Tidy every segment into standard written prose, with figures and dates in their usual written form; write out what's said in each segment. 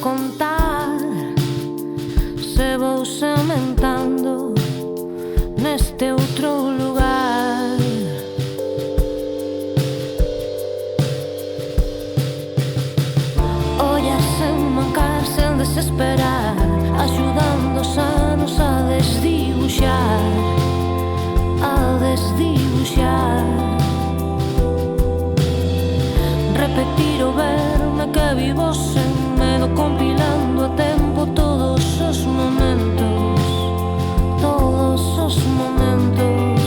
contar, se vou sementando neste outro lugar. Olla sen mancar, sen desesperar, axudando os anos a desdibuxar, a desdibuxar. Repetir o verme que vivo sen medo, compilando a tempo todos os momentos, todos os momentos.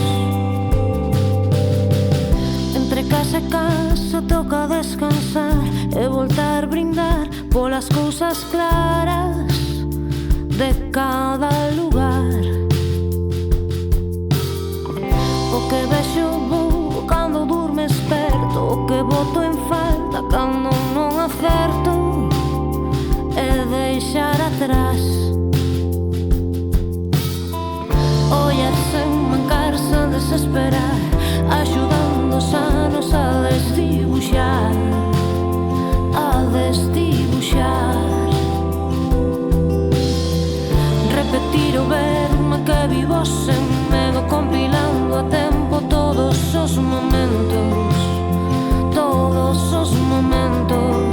Entre casa e casa toca descansar e voltar a brindar polas cousas claras de cada lugar. O que vexo vou cando durme esperto, o que boto en falta cando non acerto e deixar atrás. Ollar sen mancar, sen desesperar, axudando os anos a desdibuxar, a desdibuxar. Repetir o verme que vivo sen medo, compilando a tempo todos os momentos, todos os momentos.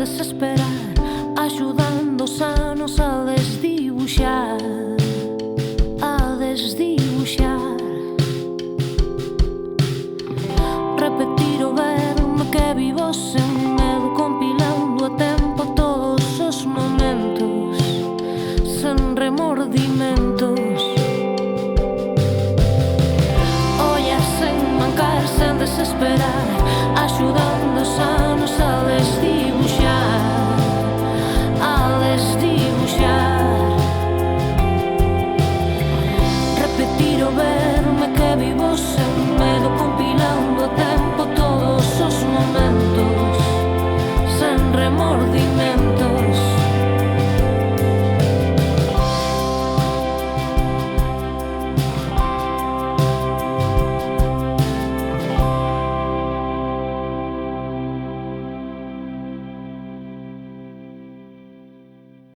Desesperar, axudando os anos a desdibuxar, a desdibuxar. Repetir o verme que vivo sen medo, compilando a tempo todos os momentos, sen remordimentos. Ollar sen mancar, sen desesperar, axudando